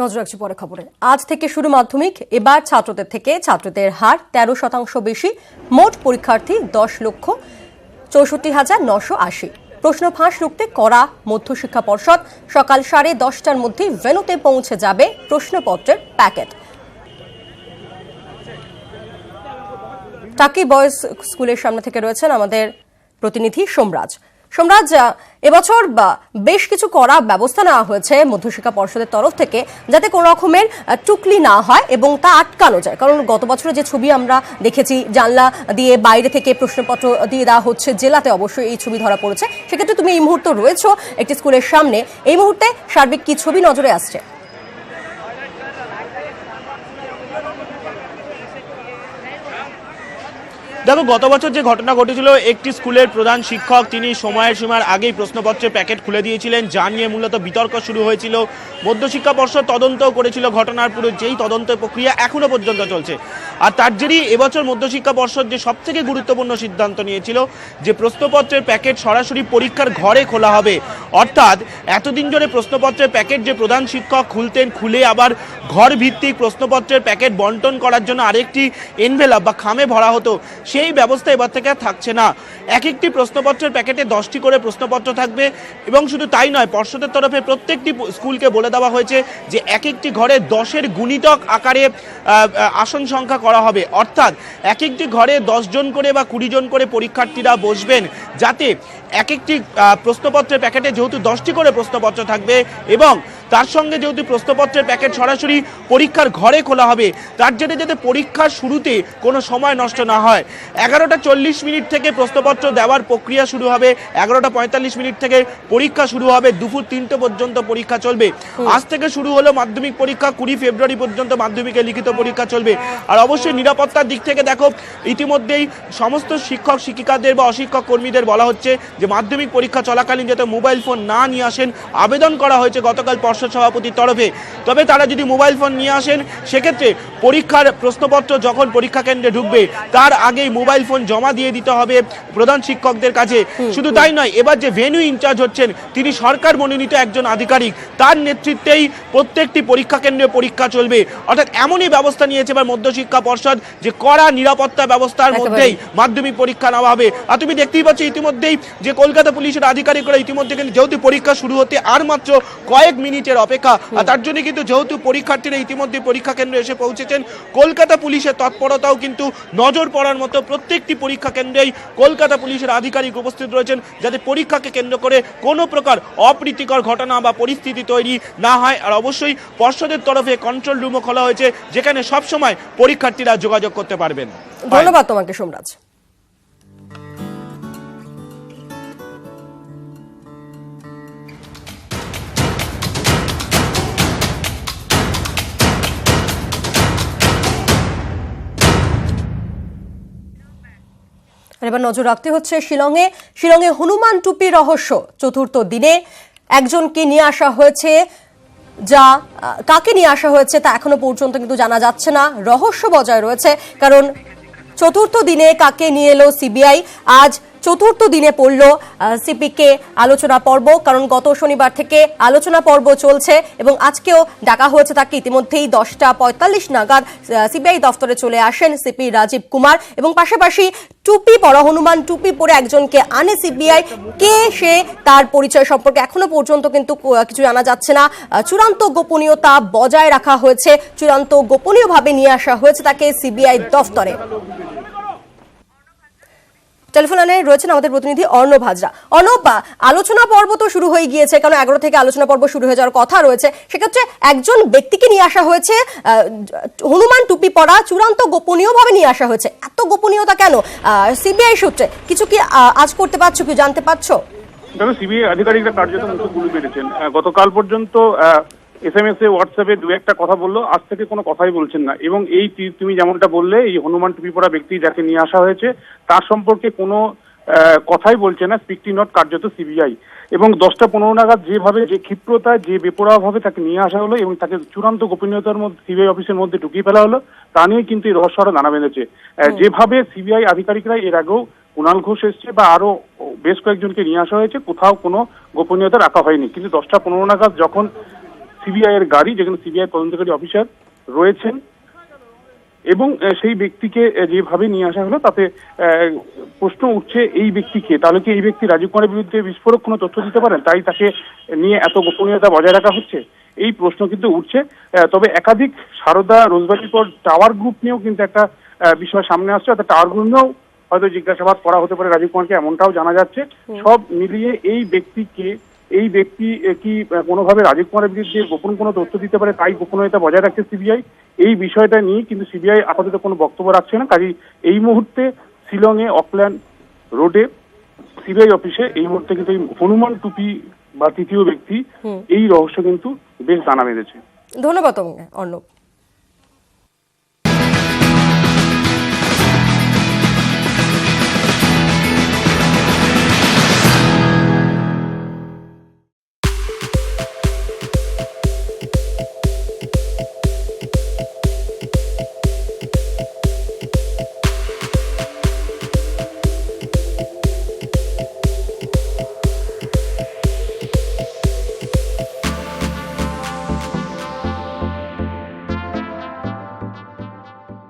নজর রাখছি পরে খবরে। আজ থেকে শুরু মাধ্যমিক। এবার ছাত্রদের হার 13% বেশি। মোট পরীক্ষার্থী 10,64,980। প্রশ্ন ফাঁস রুখতে করা মধ্যশিক্ষা পর্ষদ। সকাল 10:30টার মধ্যে ভেন্যুতে পৌঁছে যাবে প্রশ্নপত্রের প্যাকেট। টাকি বয়েজ স্কুলের সামনে থেকে রয়েছেন আমাদের প্রতিনিধি সোমরাজ। এবছর বেশ কিছু কড়া ব্যবস্থা নেওয়া হয়েছে মধ্যশিক্ষা পর্ষদের তরফ থেকে, যাতে কোনো রকমের টুকলি না হয় এবং তা আটকানো যায়। কারণ গত বছরে যে ছবি আমরা দেখেছি, জানলা দিয়ে বাইরে থেকে প্রশ্নপত্র দিয়ে দেওয়া হচ্ছে, জেলাতে অবশ্যই এই ছবি ধরা পড়েছে। সেক্ষেত্রে তুমি এই মুহূর্তে রয়েছো একটি স্কুলের সামনে, এই মুহূর্তে সার্বিক কি ছবি নজরে আসছে? দেখো, গত বছর যে ঘটনা ঘটেছিল, একটি স্কুলের প্রধান শিক্ষক তিনি সময়ের সীমার আগেই প্রশ্নপত্রের প্যাকেট খুলে দিয়েছিলেন, যা নিয়ে মূলত বিতর্ক শুরু হয়েছিল। মধ্যশিক্ষা পর্ষদ তদন্তও করেছিল ঘটনার, পুরো যেই তদন্ত প্রক্রিয়া এখনো পর্যন্ত চলছে। আর তার জেরেই এবছর মধ্যশিক্ষা পর্ষদ যে সবথেকে গুরুত্বপূর্ণ সিদ্ধান্ত নিয়েছিল যে প্রশ্নপত্রের প্যাকেট সরাসরি পরীক্ষার ঘরে খোলা হবে। অর্থাৎ এতদিন ধরে প্রশ্নপত্রের প্যাকেট যে প্রধান শিক্ষক খুলতেন, খুলে আবার ঘর ভিত্তিক প্রশ্নপত্রের প্যাকেট বন্টন করার জন্য আরেকটি এনভেলপ বা খামে ভরা হতো, সেই ব্যবস্থা এবার থেকে থাকছে না। এক একটি প্রশ্নপত্রের প্যাকেটে 10টি করে প্রশ্নপত্র থাকবে। এবং শুধু তাই নয়, পর্ষদের তরফে প্রত্যেকটি স্কুলকে বলে দেওয়া হয়েছে যে এক একটি ঘরে 10-এর গুণিতক আকারে আসন সংখ্যা করা হবে। অর্থাৎ এক একটি ঘরে 10 জন করে বা 20 জন করে পরীক্ষার্থীরা বসবেন, যাতে এক একটি প্রশ্নপত্রের প্যাকেটে যেহেতু 10টি করে প্রশ্নপত্র থাকবে এবং তার সঙ্গে যেহেতু প্রশ্নপত্রের প্যাকেট সরাসরি পরীক্ষার ঘরে খোলা হবে, তার জন্য যাতে পরীক্ষার শুরুতে কোনো সময় নষ্ট না হয়। 11:40 থেকে প্রশ্নপত্র দেওয়ার প্রক্রিয়া শুরু হবে, 11:45 থেকে পরীক্ষা শুরু হবে, দুপুর 3টে পর্যন্ত পরীক্ষা চলবে। আজ থেকে শুরু হলো মাধ্যমিক পরীক্ষা, 20 ফেব্রুয়ারি পর্যন্ত মাধ্যমিকের লিখিত পরীক্ষা চলবে। আর অবশ্যই নিরাপত্তার দিক থেকে দেখো, ইতিমধ্যেই সমস্ত শিক্ষক শিক্ষিকাদের বা অশিক্ষক কর্মীদের বলা হচ্ছে যে মাধ্যমিক পরীক্ষা চলাকালীন যাতে মোবাইল ফোন না নিয়ে আসেন। আবেদন করা হয়েছে গতকাল পর্ষদ সভাপতির তরফে। তবে তারা যদি মোবাইল ফোন নিয়ে আসেন, সেক্ষেত্রে পরীক্ষার প্রশ্নপত্র যখন পরীক্ষা কেন্দ্রে ঢুকবে তার আগেই মোবাইল ফোন জমা দিয়ে দিতে হবে প্রধান শিক্ষকদের কাছে। শুধু তাই নয়, এবার যে ভেন্যু ইনচার্জ হচ্ছেন তিনি সরকার মনোনীত একজন আধিকারিক, তার নেতৃত্বেই প্রত্যেকটি পরীক্ষা কেন্দ্রে পরীক্ষা চলবে। অর্থাৎ এমনই ব্যবস্থা নিয়েছে এবার মধ্যশিক্ষা পর্ষদ যে কড়া নিরাপত্তা ব্যবস্থার মধ্যেই মাধ্যমিক পরীক্ষা নেওয়া হবে। আর তুমি দেখতেই পাচ্ছ ইতিমধ্যেই যে কলকাতা পুলিশের আধিকারিকরা ইতিমধ্যে কিন্তু যেহেতু পরীক্ষা শুরু হতে আর মাত্র কয়েক মিনিটের অপেক্ষা, আর তার জন্য কিন্তু যেহেতু পরীক্ষার্থীরা ইতিমধ্যে পরীক্ষা কেন্দ্রে এসে পৌঁছেছেন, কলকাতা পুলিশের তৎপরতাও কিন্তু নজর পড়ার মতো। প্রত্যেকটি পরীক্ষা কেন্দ্রেই কলকাতা পুলিশের আধিকারিক উপস্থিত রয়েছেন, যাতে পরীক্ষাকে কেন্দ্র করে কোনো প্রকার অপ্রীতিকর ঘটনা বা পরিস্থিতি তৈরি না হয়। আর অবশ্যই পর্ষদের তরফে কন্ট্রোল রুমও খোলা হয়েছে, যেখানে সবসময় পরীক্ষার্থীরা যোগাযোগ করতে পারবেন। ধন্যবাদ তোমাকে সোমরাজ। এবার নজর রাখতে হচ্ছে শিলংয়ে হনুমান টুপি রহস্য। চতুর্থ দিনে একজনকে নিয়ে আসা হয়েছে, যা কাকে নিয়ে আসা হয়েছে তা এখনো পর্যন্ত কিন্তু জানা যাচ্ছে না। রহস্য বজায় রয়েছে, কারণ চতুর্থ দিনে কাকে নিয়ে এলো সিবিআই। আজ চতুর্থ দিনে পড়ল সিপিকে আলোচনা পর্ব, কারণ গত শনিবার থেকে আলোচনা পর্ব চলছে এবং আজকেও ডাকা হয়েছে তাকে। ইতিমধ্যেই 10:45 নাগাদ সিবিআই দফতরে চলে আসেন সিপি রাজীব কুমার এবং পাশাপাশি টুপি পরা, হনুমান টুপি পরে একজনকে আনে সিবিআই। কে সে, তার পরিচয় সম্পর্কে এখনো পর্যন্ত কিন্তু কিছু জানা যাচ্ছে না। চূড়ান্ত গোপনীয়তা বজায় রাখা হয়েছে, চূড়ান্ত গোপনীয়ভাবে নিয়ে আসা হয়েছে তাকে সিবিআই দফতরে। টেলিফোন লাইনে রয়েছেন আমাদের প্রতিনিধি অর্ণব হাজরা। অর্ণব, আলোচনা পর্ব তো শুরু হয়ে গিয়েছে, কারণ 11 থেকে আলোচনা পর্ব শুরু হয়ে যাওয়ার কথা রয়েছে। সেক্ষেত্রে একজন ব্যক্তিকে নিয়ে আসা হয়েছে, হনুমান টুপি পরা, চূড়ান্ত গোপনীয়ভাবে নিয়ে আসা হয়েছে। এত গোপনীয়তা কেন? সিবিআই সূত্রে কিছু কি আজ করতে পারছো, কি জানতে পারছো? দেখো, সিবিআই আধিকারিকরা কার্যত মুখে গুলি মেরেছেন। গতকাল পর্যন্ত SMS এ, হোয়াটসঅ্যাপে দু একটা কথা বললো, আজ থেকে কোনো কথাই বলছেন না। এবং এই তুমি যেমনটা বললে, এই হনুমান টুপি পরা ব্যক্তি যাকে নিয়ে আসা হয়েছে তার সম্পর্কে কোনো কথাই বলছে না স্পিকটি নট কার্যত সিবিআই। এবং 10:15 নাগাদ যেভাবে, যে ক্ষিপ্রতায়, যে বেপরোয়াভাবে তাকে নিয়ে আসা হলো এবং তাকে চূড়ান্ত গোপনীয়তার মধ্যে সিবিআই অফিসের মধ্যে ঢুকিয়ে ফেলা হলো, তা নিয়ে কিন্তু এই রহস্য আরো দানা বেঁধেছে। যেভাবে সিবিআই আধিকারিকরা এর আগেও কুণাল ঘোষ এসছে বা আরো বেশ কয়েকজনকে নিয়ে আসা হয়েছে, কোথাও কোনো গোপনীয়তা রাখা হয়নি। কিন্তু 10:15 নাগাদ যখন সিবিআই এর গাড়ি, যেখানে সিবিআই তদন্তকারী অফিসার রয়েছেন, এবং সেই ব্যক্তিকে যেভাবে নিয়ে আসা হলো তাতে প্রশ্ন উঠছে এই ব্যক্তিকে, তাহলে কি এই ব্যক্তি রাজীব কুমারের বিরুদ্ধে বিস্ফোরক কোনো তথ্য দিতে পারেন, তাই তাকে নিয়ে এত গোপনীয়তা বজায় রাখা হচ্ছে, এই প্রশ্ন কিন্তু উঠছে। তবে একাধিক সারদা রোজবাড়ির পর টাওয়ার গ্রুপ নিয়েও কিন্তু একটা বিষয় সামনে আসছে, অর্থাৎ টাওয়ার গ্রুপ নিয়েও হয়তো জিজ্ঞাসাবাদ করা হতে পারে রাজীব কুমারকে, এমনটাও জানা যাচ্ছে। সব মিলিয়ে এই ব্যক্তি কি কোনোভাবে রাজীব কুমারের বিরুদ্ধে গোপন কোনো তথ্য দিতে পারে, তাই গোপনীয়তা বজায় রাখছে সিবিআই। এই বিষয়টা নিয়ে কিন্তু সিবিআই আপাতত কোনো বক্তব্য রাখছে না। কাজেই এই মুহূর্তে শিলংয়ে অকল্যান্ড রোডে সিবিআই অফিসে এই মুহূর্তে কিন্তু এই হনুমান টুপি বা তৃতীয় ব্যক্তি, এই রহস্য কিন্তু বেশ দানা বেঁধেছে। ধন্যবাদ অর্ণব।